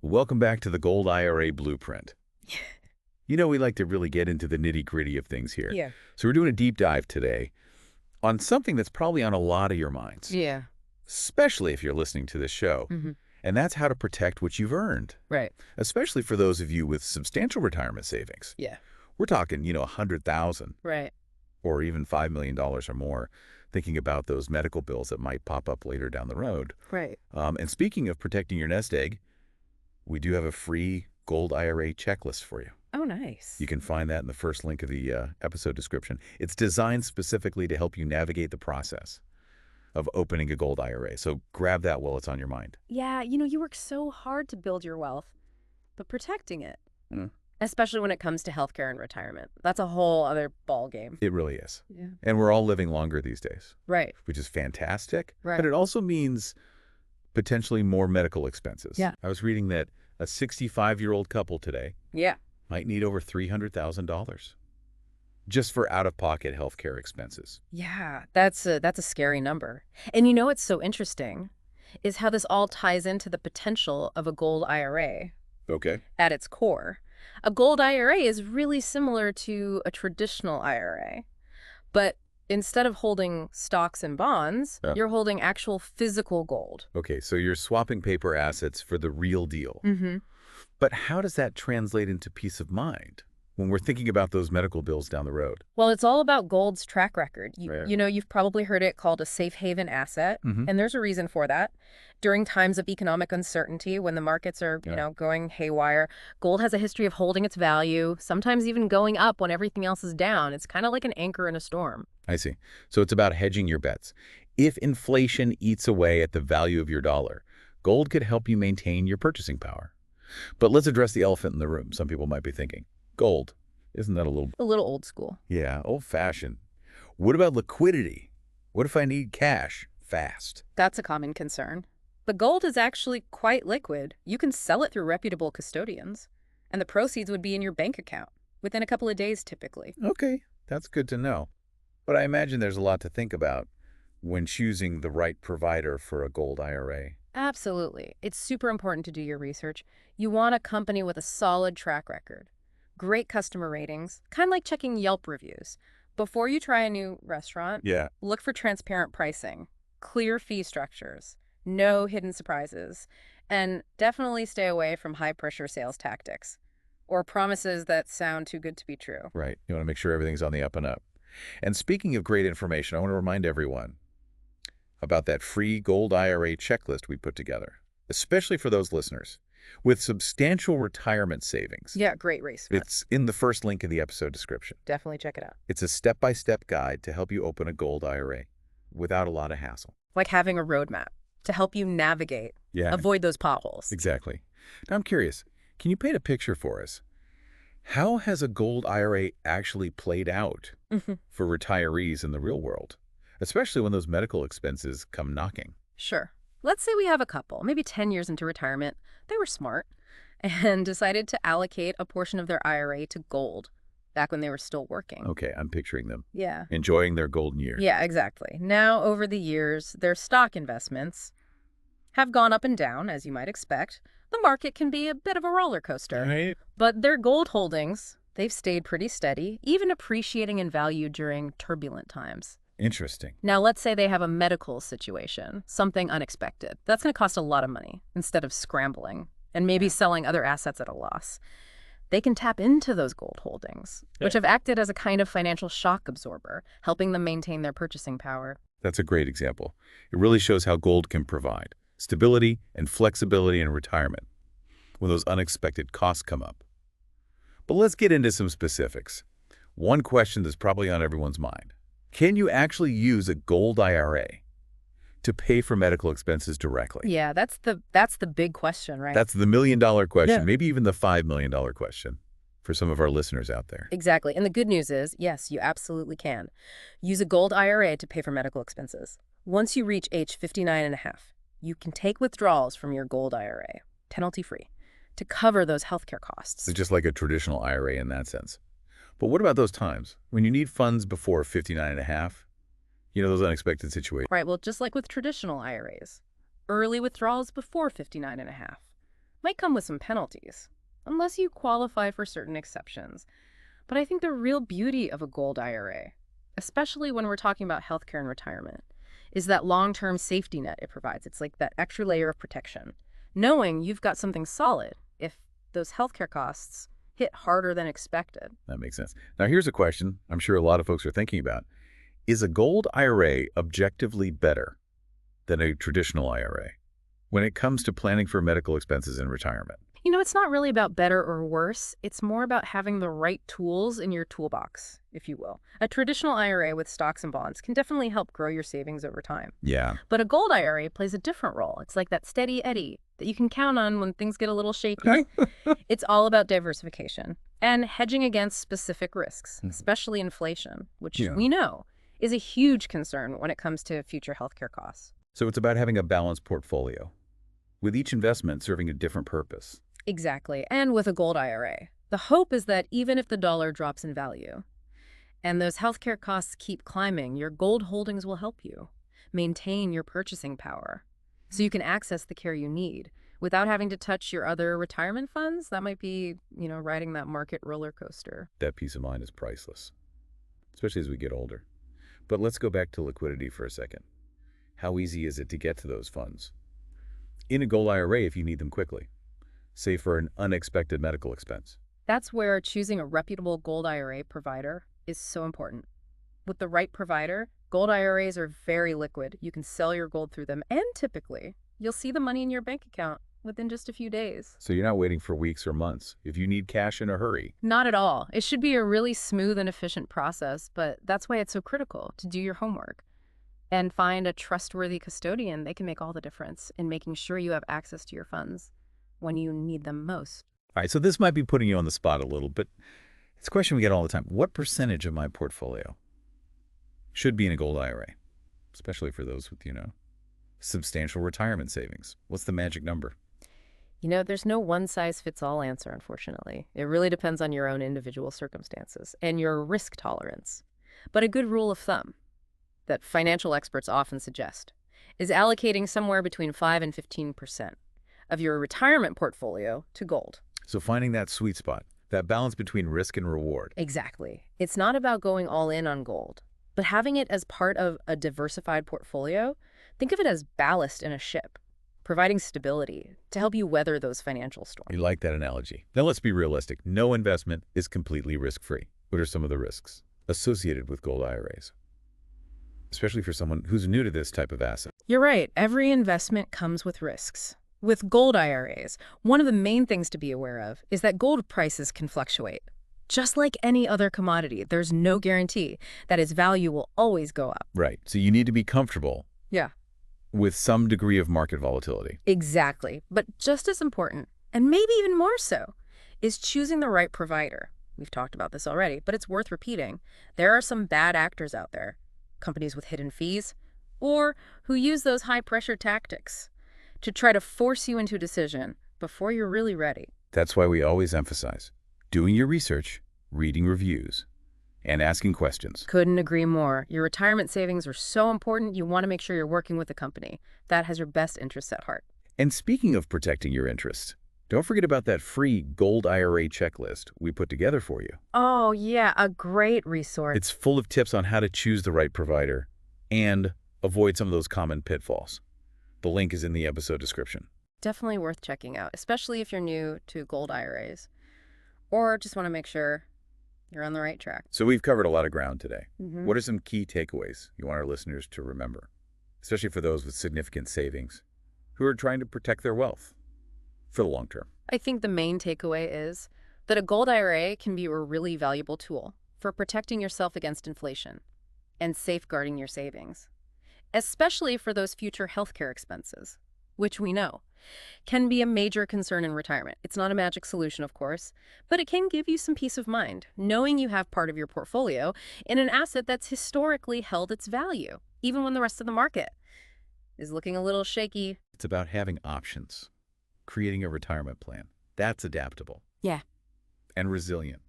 Welcome back to the Gold IRA Blueprint. We like to really get into the nitty-gritty of things here. Yeah. So we're doing a deep dive today on something that's probably on a lot of your minds, Yeah. especially if you're listening to this show. Hmm. And that's how to protect what you've earned, Right. especially for those of you with substantial retirement savings. Yeah. We're talking, 100,000 Right. or even $5 million or more, thinking about those medical bills that might pop up later down the road. Right. And speaking of protecting your nest egg, we do have a free Gold IRA checklist for you. Oh, nice. You can find that in the first link of the episode description. It's designed specifically to help you navigate the process of opening a Gold IRA. So grab that while it's on your mind. Yeah, you work so hard to build your wealth, but protecting it, Mm. especially when it comes to healthcare and retirement, that's a whole other ball game. It really is. Yeah. And we're all living longer these days, Right. which is fantastic. Right. But it also means potentially more medical expenses. Yeah. I was reading that a 65-year-old couple today Yeah. might need over $300,000 just for out-of-pocket healthcare expenses. Yeah, that's a scary number. And what's so interesting is how this all ties into the potential of a gold IRA Okay. at its core. A gold IRA is really similar to a traditional IRA, but instead of holding stocks and bonds, Yeah. you're holding actual physical gold. Okay, so you're swapping paper assets for the real deal. Mm-hmm. But how does that translate into peace of mind when we're thinking about those medical bills down the road? Well, it's all about gold's track record. Right. You've probably heard it called a safe haven asset, Mhm. and there's a reason for that. During times of economic uncertainty, when the markets are, Yeah. going haywire, gold has a history of holding its value, sometimes even going up when everything else is down. It's kind of like an anchor in a storm. I see. So it's about hedging your bets. If inflation eats away at the value of your dollar, gold could help you maintain your purchasing power. But let's address the elephant in the room. Some people might be thinking, gold, isn't that a little... A little old school. Yeah, old-fashioned. What about liquidity? What if I need cash fast? That's a common concern. But gold is actually quite liquid. You can sell it through reputable custodians, and the proceeds would be in your bank account within a couple of days typically. Okay, that's good to know. But I imagine there's a lot to think about when choosing the right provider for a gold IRA. Absolutely. It's super important to do your research. You want a company with a solid track record, great customer ratings, kind of like checking Yelp reviews. Before you try a new restaurant, Yeah. look for transparent pricing, clear fee structures, no hidden surprises, and definitely stay away from high-pressure sales tactics or promises that sound too good to be true. Right. You want to make sure everything's on the up and up. And speaking of great information, I want to remind everyone about that free Gold IRA checklist we put together, especially for those listeners with substantial retirement savings. Yeah, great race. It's in the first link in the episode description. Definitely check it out. It's a step-by-step guide to help you open a Gold IRA without a lot of hassle. Like having a roadmap to help you navigate, Yeah, avoid those potholes. exactly. Now, I'm curious, can you paint a picture for us? How has a Gold IRA actually played out Mhm. for retirees in the real world, especially when those medical expenses come knocking? Sure. Let's say we have a couple, maybe 10 years into retirement. They were smart and decided to allocate a portion of their IRA to gold back when they were still working. Okay, I'm picturing them Yeah. enjoying their golden years. Yeah, exactly. Now, over the years, their stock investments have gone up and down, as you might expect. The market can be a bit of a roller coaster. Right? But their gold holdings, they've stayed pretty steady, even appreciating in value during turbulent times. Interesting. Now, let's say they have a medical situation, something unexpected. That's going to cost a lot of money instead of scrambling and maybe selling other assets at a loss. They can tap into those gold holdings, which have acted as a kind of financial shock absorber, helping them maintain their purchasing power. That's a great example. It really shows how gold can provide stability and flexibility in retirement when those unexpected costs come up. But let's get into some specifics. One question that's probably on everyone's mind. Can you actually use a gold IRA to pay for medical expenses directly? Yeah, that's the big question, right? That's the million-dollar question, Yeah. maybe even the $5 million question for some of our listeners out there. Exactly. And the good news is, yes, you absolutely can. Use a gold IRA to pay for medical expenses. Once you reach age 59 and a half, you can take withdrawals from your gold IRA, penalty-free, to cover those healthcare costs. So just like a traditional IRA in that sense. But what about those times when you need funds before 59 and a half? Those unexpected situations. Right, well, just like with traditional IRAs, early withdrawals before 59 and a half. Might come with some penalties, unless you qualify for certain exceptions. But I think the real beauty of a gold IRA, especially when we're talking about healthcare and retirement, is that long-term safety net it provides. It's like that extra layer of protection, knowing you've got something solid if those healthcare costs hit harder than expected. That makes sense. Now, here's a question I'm sure a lot of folks are thinking about. Is a gold IRA objectively better than a traditional IRA when it comes to planning for medical expenses in retirement? It's not really about better or worse. It's more about having the right tools in your toolbox, if you will. A traditional IRA with stocks and bonds can definitely help grow your savings over time. Yeah. But a gold IRA plays a different role. It's like that steady eddy that you can count on when things get a little shaky. Okay. It's all about diversification and hedging against specific risks, especially inflation, which Yeah. we know is a huge concern when it comes to future healthcare costs. So it's about having a balanced portfolio, with each investment serving a different purpose. Exactly. And with a gold IRA, the hope is that even if the dollar drops in value and those healthcare costs keep climbing, your gold holdings will help you maintain your purchasing power so you can access the care you need without having to touch your other retirement funds. That might be, riding that market roller coaster. That peace of mind is priceless, especially as we get older. But let's go back to liquidity for a second. How easy is it to get to those funds? In a gold IRA if you need them quickly, say for an unexpected medical expense. That's where choosing a reputable gold IRA provider is so important. With the right provider, gold IRAs are very liquid. You can sell your gold through them, and typically, you'll see the money in your bank account within just a few days. So you're not waiting for weeks or months if you need cash in a hurry. Not at all. It should be a really smooth and efficient process, but that's why it's so critical to do your homework and find a trustworthy custodian. They can make all the difference in making sure you have access to your funds when you need them most. All right, so this might be putting you on the spot a little, but it's a question we get all the time. What percentage of my portfolio should be in a gold IRA, especially for those with, substantial retirement savings? What's the magic number? There's no one-size-fits-all answer, unfortunately. It really depends on your own individual circumstances and your risk tolerance. But a good rule of thumb that financial experts often suggest is allocating somewhere between 5 and 15% of your retirement portfolio to gold. So finding that sweet spot, that balance between risk and reward. Exactly. It's not about going all in on gold, but having it as part of a diversified portfolio. Think of it as ballast in a ship, providing stability to help you weather those financial storms. You like that analogy. Now let's be realistic. No investment is completely risk-free. What are some of the risks associated with gold IRAs, especially for someone who's new to this type of asset? You're right. Every investment comes with risks. With gold IRAs, one of the main things to be aware of is that gold prices can fluctuate. Just like any other commodity, there's no guarantee that its value will always go up. Right. So you need to be comfortable Yeah. with some degree of market volatility. Exactly. But just as important, and maybe even more so, is choosing the right provider. We've talked about this already, but it's worth repeating. There are some bad actors out there, companies with hidden fees, or who use those high-pressure tactics to try to force you into a decision before you're really ready. That's why we always emphasize doing your research, reading reviews, and asking questions. Couldn't agree more. Your retirement savings are so important, you want to make sure you're working with a company that has your best interests at heart. And speaking of protecting your interests, don't forget about that free Gold IRA checklist we put together for you. Oh, yeah, a great resource. It's full of tips on how to choose the right provider and avoid some of those common pitfalls. The link is in the episode description. Definitely worth checking out, especially if you're new to gold IRAs or just want to make sure you're on the right track. So we've covered a lot of ground today. Mm-hmm. What are some key takeaways you want our listeners to remember, especially for those with significant savings who are trying to protect their wealth for the long term? I think the main takeaway is that a gold IRA can be a really valuable tool for protecting yourself against inflation and safeguarding your savings, especially for those future healthcare expenses, which we know can be a major concern in retirement. It's not a magic solution, of course, but it can give you some peace of mind, knowing you have part of your portfolio in an asset that's historically held its value, even when the rest of the market is looking a little shaky. It's about having options, creating a retirement plan that's adaptable. Yeah. And resilient,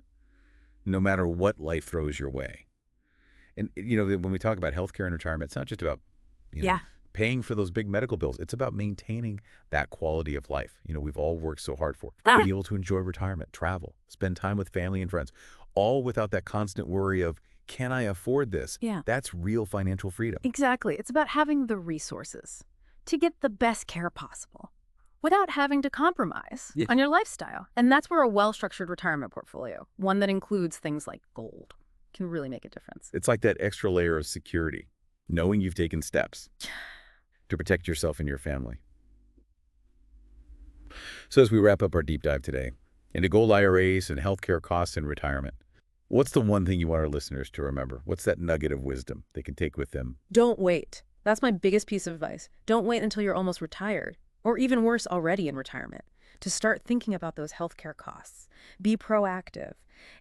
no matter what life throws your way. And, when we talk about healthcare and retirement, it's not just about, Yeah. paying for those big medical bills. It's about maintaining that quality of life. We've all worked so hard for. Being able to enjoy retirement, travel, spend time with family and friends, all without that constant worry of, can I afford this? Yeah. That's real financial freedom. Exactly. It's about having the resources to get the best care possible without having to compromise on your lifestyle. And that's where a well-structured retirement portfolio, one that includes things like gold, can really make a difference. It's like that extra layer of security, knowing you've taken steps to protect yourself and your family. So as we wrap up our deep dive today into gold IRAs and healthcare costs in retirement, what's the one thing you want our listeners to remember? What's that nugget of wisdom they can take with them? Don't wait. That's my biggest piece of advice. Don't wait until you're almost retired, or even worse, already in retirement, to start thinking about those healthcare costs. Be proactive.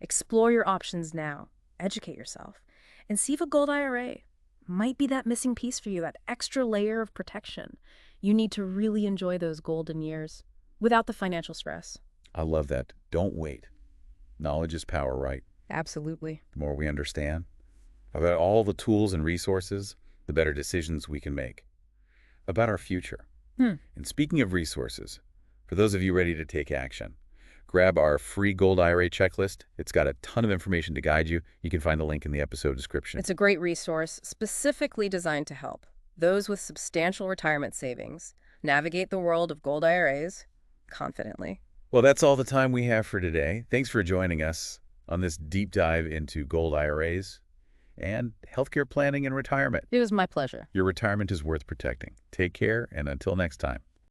Explore your options now. Educate yourself. And see if a gold IRA might be that missing piece for you, that extra layer of protection you need to really enjoy those golden years without the financial stress. I love that. Don't wait. Knowledge is power, right? Absolutely. The more we understand about all the tools and resources, the better decisions we can make about our future. And speaking of resources, for those of you ready to take action, grab our free Gold IRA checklist. It's got a ton of information to guide you. You can find the link in the episode description. It's a great resource specifically designed to help those with substantial retirement savings navigate the world of gold IRAs confidently. Well, that's all the time we have for today. Thanks for joining us on this deep dive into gold IRAs and healthcare planning and retirement. It was my pleasure. Your retirement is worth protecting. Take care, and until next time.